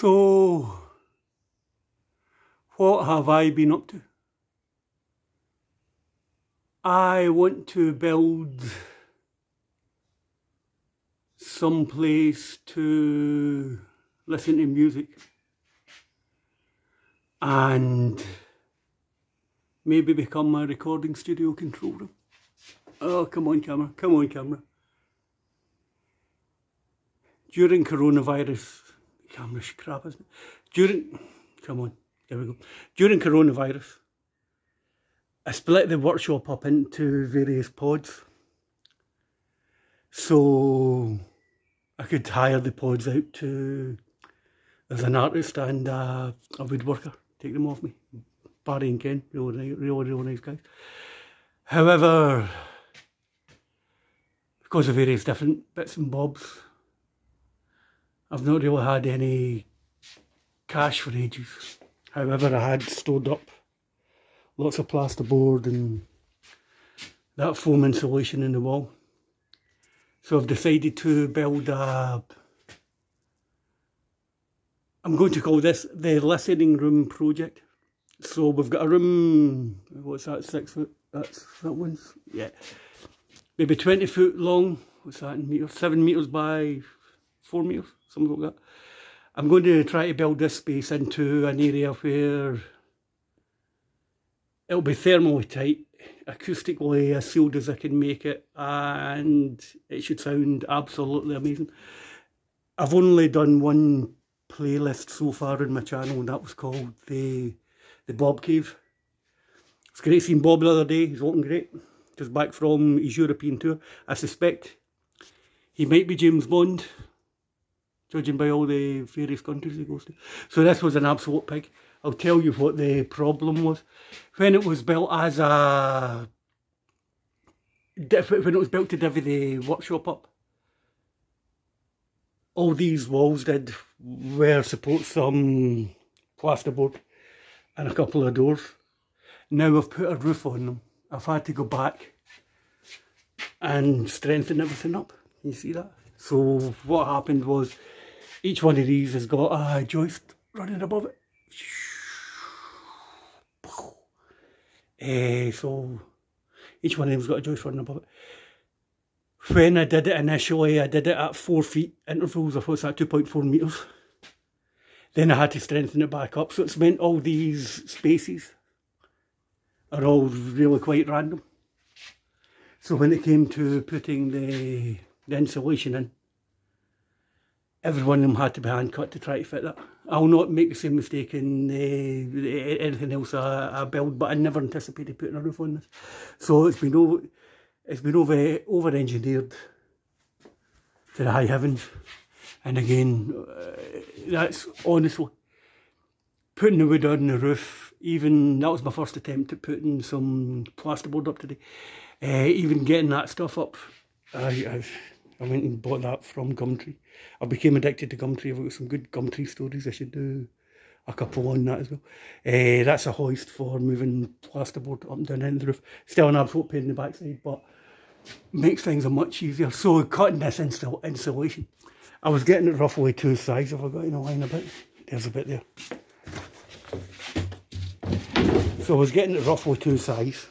So, what have I been up to? I want to build some place to listen to music and maybe become my recording studio control room. Oh, come on camera, come on camera. During coronavirus, the camera's crap, isn't it? Come on, there we go. During coronavirus, I split the workshop up into various pods, so I could hire the pods out to, as an artist and a woodworker, take them off me. Barry and Ken, really nice guys. However, because of various different bits and bobs, I've not really had any cash for ages. However, I had stored up lots of plasterboard and that foam insulation in the wall. So I've decided to build I'm going to call this the listening room project. So we've got a room, what's that, 6 foot, that one's, yeah, maybe 20 foot long, what's that in metres, 7 metres by 4 metres, something like that. I'm going to try to build this space into an area where it'll be thermally tight, acoustically as sealed as I can make it, and it should sound absolutely amazing. I've only done one playlist so far on my channel, and that was called the Bob Cave. It's great seeing Bob the other day, he's looking great. Just back from his European tour. I suspect he might be James Bond, judging by all the various countries he goes to. So this was an absolute pig. I'll tell you what the problem was. When it was built as when it was built to divvy the workshop up, all these walls were support some plasterboard and a couple of doors. Now I've put a roof on them. I've had to go back and strengthen everything up. Can you see that? So what happened was, each one of these has got a joist running above it. So each one of them's got a joist running above it. When I did it initially, I did it at 4 feet intervals of, what's that, 2.4 metres. Then I had to strengthen it back up, so it's meant all these spaces are all really quite random. So when it came to putting the insulation in, every one of them had to be hand cut to try to fit that. I'll not make the same mistake in anything else I build, but I never anticipated putting a roof on this. So it's been over engineered to the high heavens. And again, that's honestly, putting the wood on the roof, even, that was my first attempt at putting some plasterboard up today. Even getting that stuff up, I went and bought that from Gumtree. I became addicted to Gumtree. I've got some good Gumtree stories. I should do a couple on that as well. That's a hoist for moving plasterboard up and down into the roof. Still an absolute pain in the backside, but makes things much easier. So cutting this insulation, I was getting it roughly 2 size. If I got in a line a bit, there's a bit there. So I was getting it roughly 2 size,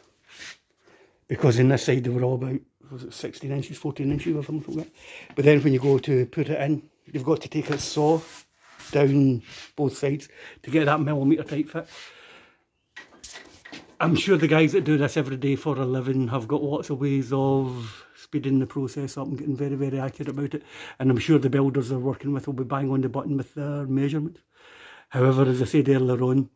because in this side they were all about, was it 16 inches, 14 inches or something like that. But then when you go to put it in, you've got to take a saw down both sides to get that millimetre tight fit. I'm sure the guys that do this every day for a living have got lots of ways of speeding the process up and getting very, very accurate about it. And I'm sure the builders they're working with will be bang on the button with their measurements. However, as I said earlier on,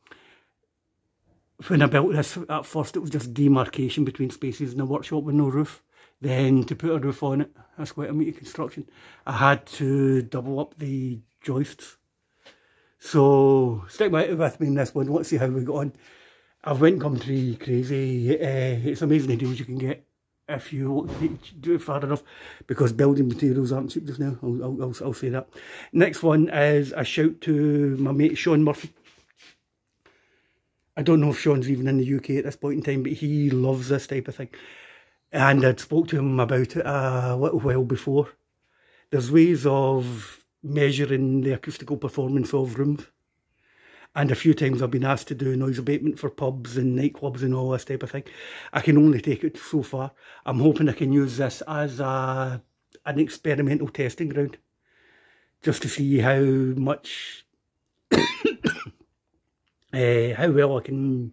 when I built this, at first it was just demarcation between spaces in a workshop with no roof. Then to put a roof on it, that's quite a meaty construction. I had to double up the joists. So stick with me in this one, let's see how we got on. I've went Gumtree crazy. It's amazing the deals you can get if you do it far enough, because building materials aren't cheap just now, I'll say that. Next one is a shout to my mate Sean Murphy. I don't know if Sean's even in the UK at this point in time, but he loves this type of thing. And I'd spoke to him about it a little while before. There's ways of measuring the acoustical performance of rooms. And a few times I've been asked to do noise abatement for pubs and nightclubs and all this type of thing. I can only take it so far. I'm hoping I can use this as an experimental testing ground, just to see how much, how well I can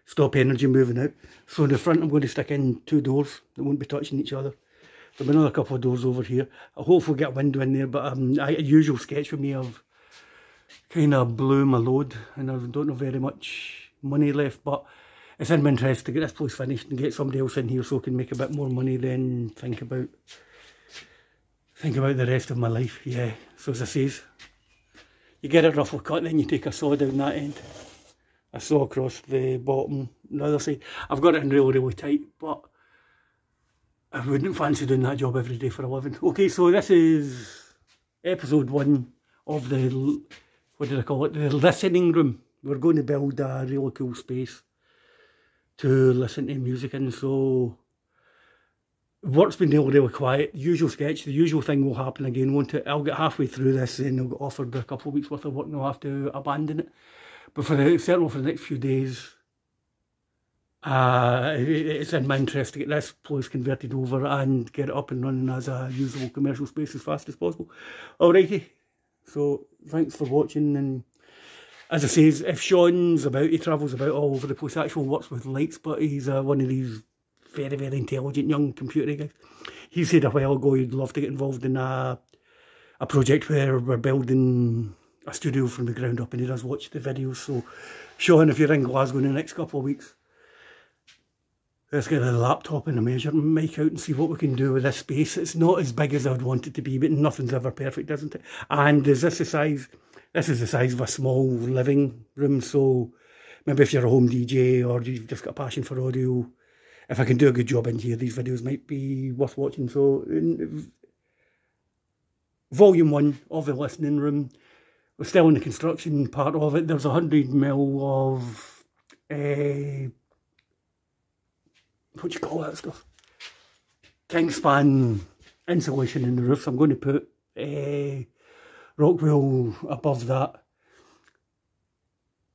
stop energy moving out. So in the front I'm going to stick in 2 doors that won't be touching each other. There'll be another couple of doors over here. I hopefully get a window in there, but a usual sketch with me, I've kind of blew my load and I don't have very much money left, but it's in my interest to get this place finished and get somebody else in here so I can make a bit more money, then think about the rest of my life. Yeah, so as I says, you get it roughly cut, then you take a saw down that end, a saw across the bottom, the other side. I've got it in really tight, but I wouldn't fancy doing that job every day for a living. Okay, so this is episode 1 of the, what did I call it, the listening room. We're going to build a really cool space to listen to music in. So work's been really quiet. Usual sketch, the usual thing will happen again, won't it? I'll get halfway through this and I'll get offered a couple of weeks worth of work and I'll have to abandon it. But certainly for the next few days, it's in my interest to get this place converted over and get it up and running as a usable commercial space as fast as possible. Alrighty, so thanks for watching, and as I say, if Sean's about, he travels about all over the place, actually works with lights, but he's one of these very intelligent young computer guys. He said a while ago he'd love to get involved in a project where we're building a studio from the ground up, and he does watch the videos. So Sean, if you're in Glasgow in the next couple of weeks, let's get a laptop and a measurement mic out and see what we can do with this space. It's not as big as I'd want it to be, but nothing's ever perfect, isn't it? And is this the size? This is the size of a small living room, so maybe if you're a home DJ or you've just got a passion for audio, if I can do a good job in here, these videos might be worth watching. So volume 1 of the listening room, we're still in the construction part of it. There's 100mm of what do you call that stuff? Kingspan insulation in the roof. So I'm going to put Rockwool above that.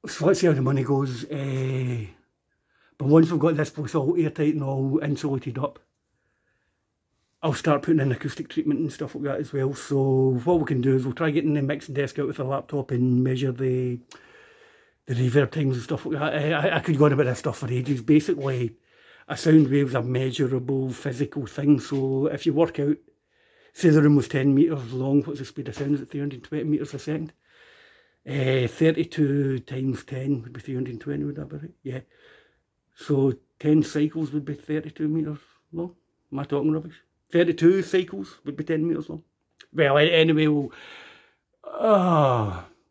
So let's see how the money goes. But once we've got this place all airtight and all insulated up, I'll start putting in acoustic treatment and stuff like that as well. So what we can do is we'll try getting the mixing desk out with a laptop and measure the reverb times and stuff like that. I could go on about this stuff for ages. Basically, a sound wave's a measurable physical thing. So if you work out, say the room was 10 metres long, what's the speed of sound? Is it 320 metres a second? 32 times 10 would be 320, would that be right? Yeah. So 10 cycles would be 32 metres long. Am I talking rubbish? 32 cycles would be 10 metres long. Well, anyway, we'll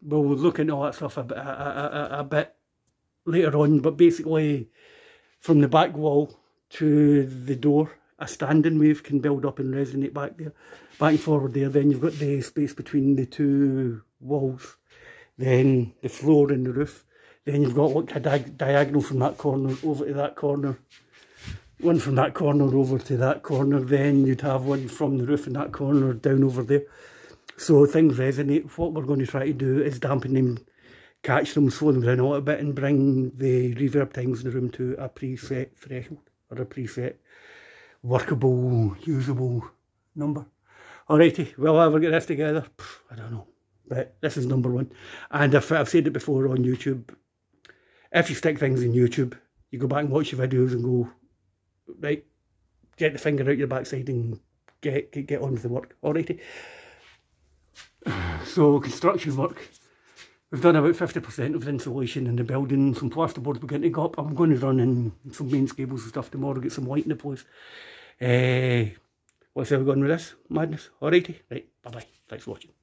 look into all that stuff a bit later on. But basically, from the back wall to the door, a standing wave can build up and resonate back and forward there. Then you've got the space between the 2 walls, then the floor and the roof. Then you've got like a diagonal from that corner over to that corner, one from that corner over to that corner, then you'd have one from the roof in that corner down over there. So things resonate. What we're going to try to do is dampen them, catch them, slow them down a little bit and bring the reverb times in the room to a preset threshold, or a preset workable, usable number. Alrighty, will I ever get this together? I don't know, but this is number 1. And I've said it before on YouTube, if you stick things in YouTube, you go back and watch your videos and go, right, get the finger out your backside and get on with the work. Alrighty. So construction work, we've done about 50% of the insulation in the building. Some plasterboards beginning to go up. I'm going to run in some mains cables and stuff tomorrow, get some light in the place. Let's see how we're going with this madness. Alrighty, right, bye bye. Thanks for watching.